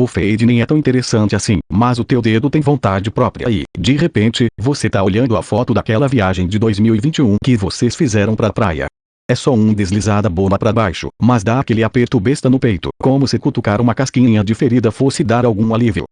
O feed nem é tão interessante assim, mas o teu dedo tem vontade própria e, de repente, você tá olhando a foto daquela viagem de 2021 que vocês fizeram pra praia. É só um deslizada boba pra baixo, mas dá aquele aperto besta no peito, como se cutucar uma casquinha de ferida fosse dar algum alívio.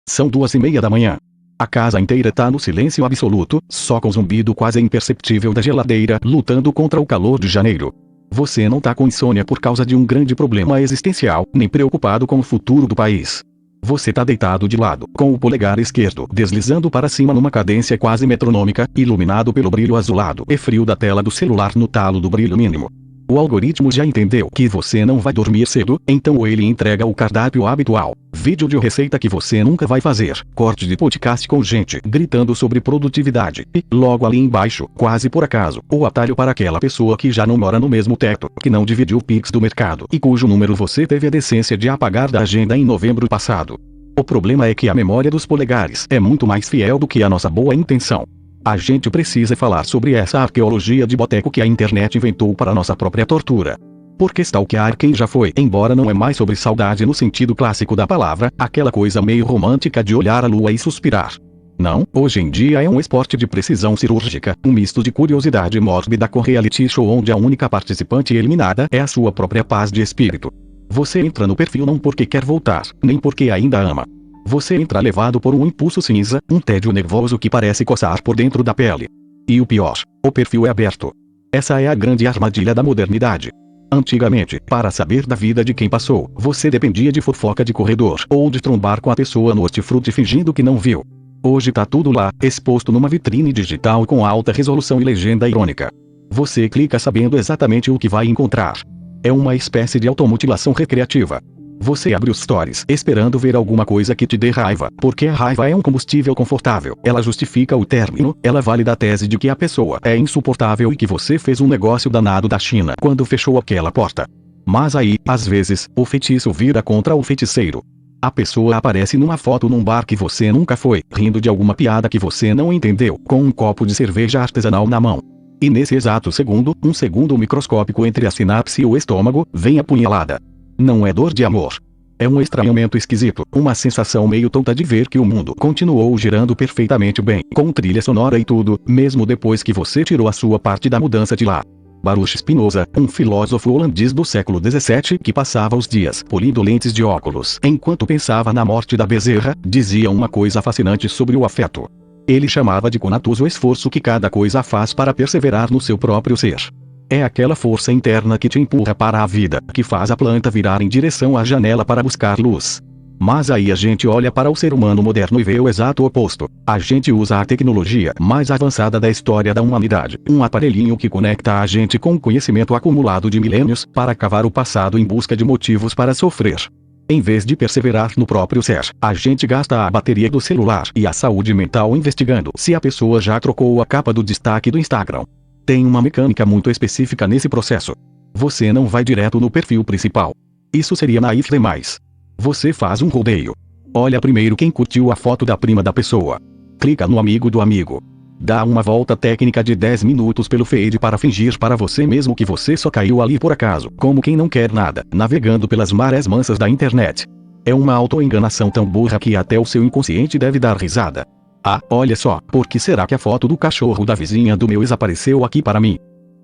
São 2:30 da manhã. A casa inteira tá no silêncio absoluto, só com o zumbido quase imperceptível da geladeira lutando contra o calor de janeiro. Você não tá com insônia por causa de um grande problema existencial, nem preocupado com o futuro do país. Você tá deitado de lado, com o polegar esquerdo deslizando para cima numa cadência quase metronômica, iluminado pelo brilho azulado e frio da tela do celular no talo do brilho mínimo. O algoritmo já entendeu que você não vai dormir cedo, então ele entrega o cardápio habitual. Vídeo de receita que você nunca vai fazer, corte de podcast com gente gritando sobre produtividade, e, logo ali embaixo, quase por acaso, o atalho para aquela pessoa que já não mora no mesmo teto, que não dividiu o Pix do mercado e cujo número você teve a decência de apagar da agenda em novembro passado. O problema é que a memória dos polegares é muito mais fiel do que a nossa boa intenção. A gente precisa falar sobre essa arqueologia de boteco que a internet inventou para nossa própria tortura. Porque stalkear quem já foi embora não é mais sobre saudade no sentido clássico da palavra, aquela coisa meio romântica de olhar a lua e suspirar. Não, hoje em dia é um esporte de precisão cirúrgica, um misto de curiosidade mórbida com reality show onde a única participante eliminada é a sua própria paz de espírito. Você entra no perfil não porque quer voltar, nem porque ainda ama. Você entra levado por um impulso cinza, um tédio nervoso que parece coçar por dentro da pele. E o pior, o perfil é aberto. Essa é a grande armadilha da modernidade. Antigamente, para saber da vida de quem passou, você dependia de fofoca de corredor ou de trombar com a pessoa no hortifruti fingindo que não viu. Hoje tá tudo lá, exposto numa vitrine digital com alta resolução e legenda irônica. Você clica sabendo exatamente o que vai encontrar. É uma espécie de automutilação recreativa. Você abre os stories esperando ver alguma coisa que te dê raiva, porque a raiva é um combustível confortável, ela justifica o término, ela valida a tese de que a pessoa é insuportável e que você fez um negócio danado da China quando fechou aquela porta. Mas aí, às vezes, o feitiço vira contra o feiticeiro. A pessoa aparece numa foto num bar que você nunca foi, rindo de alguma piada que você não entendeu, com um copo de cerveja artesanal na mão. E nesse exato segundo, um segundo microscópico entre a sinapse e o estômago, vem a punhalada. Não é dor de amor. É um estranhamento esquisito, uma sensação meio tonta de ver que o mundo continuou girando perfeitamente bem, com trilha sonora e tudo, mesmo depois que você tirou a sua parte da mudança de lá. Baruch Spinoza, um filósofo holandês do século XVII que passava os dias polindo lentes de óculos enquanto pensava na morte da bezerra, dizia uma coisa fascinante sobre o afeto. Ele chamava de conatus o esforço que cada coisa faz para perseverar no seu próprio ser. É aquela força interna que te empurra para a vida, que faz a planta virar em direção à janela para buscar luz. Mas aí a gente olha para o ser humano moderno e vê o exato oposto. A gente usa a tecnologia mais avançada da história da humanidade, um aparelhinho que conecta a gente com o conhecimento acumulado de milênios, para cavar o passado em busca de motivos para sofrer. Em vez de perseverar no próprio ser, a gente gasta a bateria do celular e a saúde mental investigando se a pessoa já trocou a capa do destaque do Instagram. Tem uma mecânica muito específica nesse processo. Você não vai direto no perfil principal. Isso seria naif demais. Você faz um rodeio. Olha primeiro quem curtiu a foto da prima da pessoa. Clica no amigo do amigo. Dá uma volta técnica de 10 minutos pelo feed para fingir para você mesmo que você só caiu ali por acaso, como quem não quer nada, navegando pelas marés mansas da internet. É uma autoenganação tão burra que até o seu inconsciente deve dar risada. Ah, olha só, por que será que a foto do cachorro da vizinha do meu ex apareceu aqui para mim?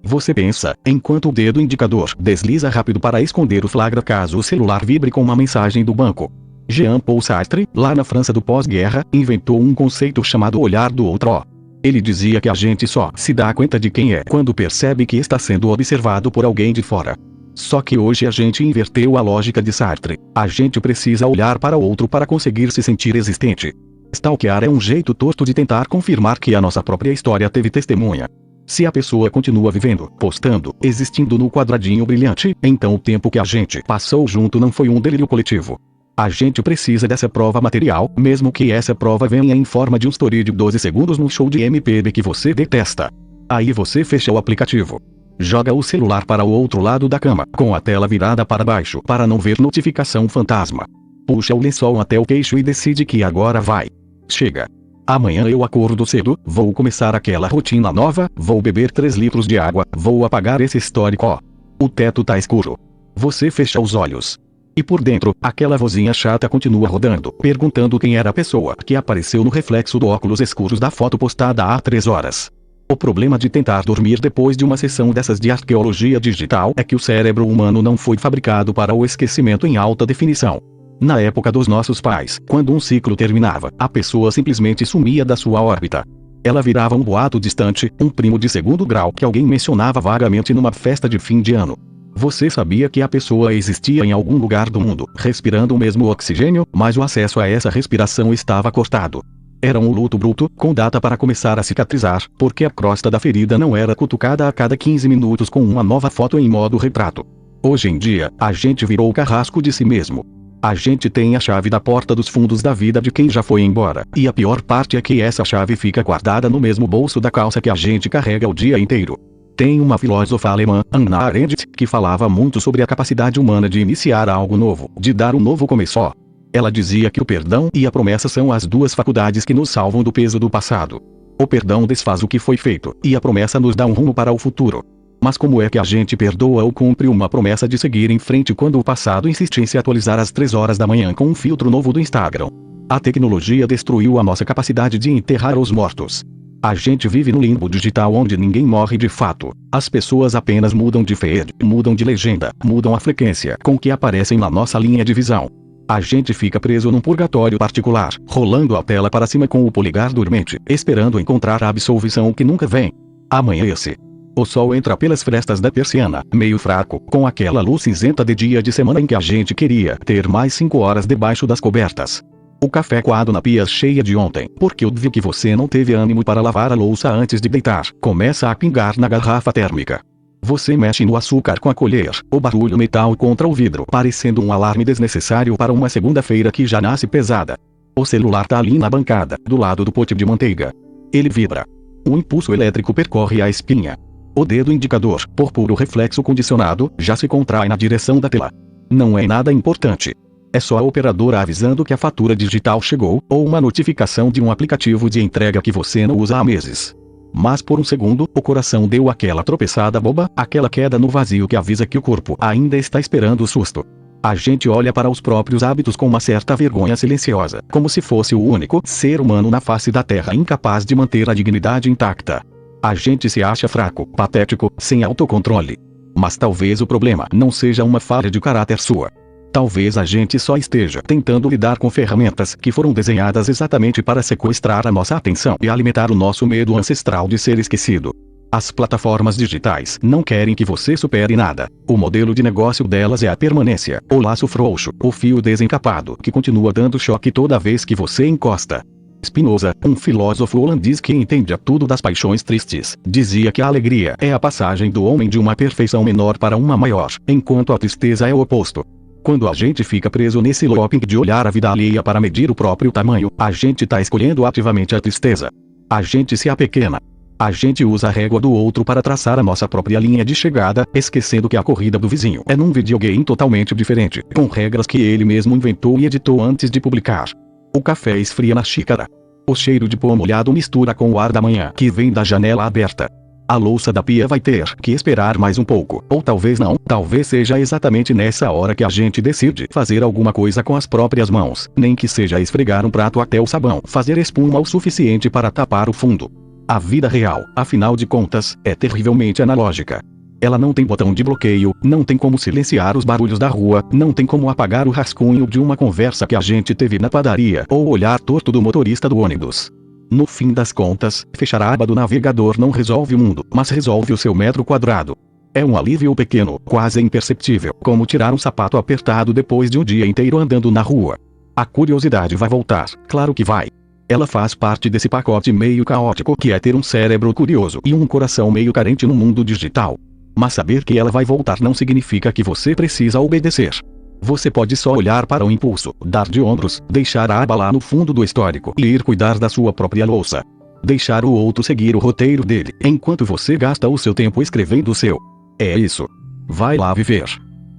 Você pensa, enquanto o dedo indicador desliza rápido para esconder o flagra caso o celular vibre com uma mensagem do banco. Jean-Paul Sartre, lá na França do pós-guerra, inventou um conceito chamado olhar do outro. Ele dizia que a gente só se dá conta de quem é quando percebe que está sendo observado por alguém de fora. Só que hoje a gente inverteu a lógica de Sartre. A gente precisa olhar para o outro para conseguir se sentir existente. Stalkear é um jeito torto de tentar confirmar que a nossa própria história teve testemunha. Se a pessoa continua vivendo, postando, existindo no quadradinho brilhante, então o tempo que a gente passou junto não foi um delírio coletivo. A gente precisa dessa prova material, mesmo que essa prova venha em forma de um story de 12 segundos num show de MPB que você detesta. Aí você fecha o aplicativo. Joga o celular para o outro lado da cama, com a tela virada para baixo para não ver notificação fantasma. Puxa o lençol até o queixo e decide que agora vai. Chega. Amanhã eu acordo cedo, vou começar aquela rotina nova, vou beber 3 litros de água, vou apagar esse histórico. O teto tá escuro. Você fecha os olhos. E por dentro, aquela vozinha chata continua rodando, perguntando quem era a pessoa que apareceu no reflexo do óculos escuros da foto postada há 3 horas. O problema de tentar dormir depois de uma sessão dessas de arqueologia digital é que o cérebro humano não foi fabricado para o esquecimento em alta definição. Na época dos nossos pais, quando um ciclo terminava, a pessoa simplesmente sumia da sua órbita. Ela virava um boato distante, um primo de segundo grau que alguém mencionava vagamente numa festa de fim de ano. Você sabia que a pessoa existia em algum lugar do mundo, respirando o mesmo oxigênio, mas o acesso a essa respiração estava cortado. Era um luto bruto, com data para começar a cicatrizar, porque a crosta da ferida não era cutucada a cada 15 minutos com uma nova foto em modo retrato. Hoje em dia, a gente virou o carrasco de si mesmo. A gente tem a chave da porta dos fundos da vida de quem já foi embora, e a pior parte é que essa chave fica guardada no mesmo bolso da calça que a gente carrega o dia inteiro. Tem uma filósofa alemã, Hannah Arendt, que falava muito sobre a capacidade humana de iniciar algo novo, de dar um novo começo. Ela dizia que o perdão e a promessa são as duas faculdades que nos salvam do peso do passado. O perdão desfaz o que foi feito, e a promessa nos dá um rumo para o futuro. Mas como é que a gente perdoa ou cumpre uma promessa de seguir em frente quando o passado insiste em se atualizar às 3 horas da manhã com um filtro novo do Instagram? A tecnologia destruiu a nossa capacidade de enterrar os mortos. A gente vive no limbo digital onde ninguém morre de fato. As pessoas apenas mudam de feed, mudam de legenda, mudam a frequência com que aparecem na nossa linha de visão. A gente fica preso num purgatório particular, rolando a tela para cima com o polegar dormente, esperando encontrar a absolvição que nunca vem. Amanhece. O sol entra pelas frestas da persiana, meio fraco, com aquela luz cinzenta de dia de semana em que a gente queria ter mais 5 horas debaixo das cobertas. O café coado na pia cheia de ontem, porque eu vi que você não teve ânimo para lavar a louça antes de deitar, começa a pingar na garrafa térmica. Você mexe no açúcar com a colher, o barulho metal contra o vidro, parecendo um alarme desnecessário para uma segunda-feira que já nasce pesada. O celular tá ali na bancada, do lado do pote de manteiga. Ele vibra. Um impulso elétrico percorre a espinha. O dedo indicador, por puro reflexo condicionado, já se contrai na direção da tela. Não é nada importante. É só a operadora avisando que a fatura digital chegou, ou uma notificação de um aplicativo de entrega que você não usa há meses. Mas por um segundo, o coração deu aquela tropeçada boba, aquela queda no vazio que avisa que o corpo ainda está esperando o susto. A gente olha para os próprios hábitos com uma certa vergonha silenciosa, como se fosse o único ser humano na face da Terra incapaz de manter a dignidade intacta. A gente se acha fraco, patético, sem autocontrole. Mas talvez o problema não seja uma falha de caráter sua. Talvez a gente só esteja tentando lidar com ferramentas que foram desenhadas exatamente para sequestrar a nossa atenção e alimentar o nosso medo ancestral de ser esquecido. As plataformas digitais não querem que você supere nada. O modelo de negócio delas é a permanência, o laço frouxo, o fio desencapado que continua dando choque toda vez que você encosta. Spinoza, um filósofo holandês que entendia tudo das paixões tristes, dizia que a alegria é a passagem do homem de uma perfeição menor para uma maior, enquanto a tristeza é o oposto. Quando a gente fica preso nesse looping de olhar a vida alheia para medir o próprio tamanho, a gente tá escolhendo ativamente a tristeza. A gente se apequena. A gente usa a régua do outro para traçar a nossa própria linha de chegada, esquecendo que a corrida do vizinho é num videogame totalmente diferente, com regras que ele mesmo inventou e editou antes de publicar. O café esfria na xícara. O cheiro de pó molhado mistura com o ar da manhã que vem da janela aberta. A louça da pia vai ter que esperar mais um pouco, ou talvez não, talvez seja exatamente nessa hora que a gente decide fazer alguma coisa com as próprias mãos, nem que seja esfregar um prato até o sabão fazer espuma o suficiente para tapar o fundo. A vida real, afinal de contas, é terrivelmente analógica. Ela não tem botão de bloqueio, não tem como silenciar os barulhos da rua, não tem como apagar o rascunho de uma conversa que a gente teve na padaria ou o olhar torto do motorista do ônibus. No fim das contas, fechar a aba do navegador não resolve o mundo, mas resolve o seu metro quadrado. É um alívio pequeno, quase imperceptível, como tirar um sapato apertado depois de um dia inteiro andando na rua. A curiosidade vai voltar, claro que vai. Ela faz parte desse pacote meio caótico que é ter um cérebro curioso e um coração meio carente no mundo digital. Mas saber que ela vai voltar não significa que você precisa obedecer. Você pode só olhar para o impulso, dar de ombros, deixar a aba lá no fundo do histórico e ir cuidar da sua própria louça. Deixar o outro seguir o roteiro dele, enquanto você gasta o seu tempo escrevendo o seu. É isso. Vai lá viver.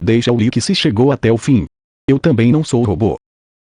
Deixa o like se chegou até o fim. Eu também não sou robô.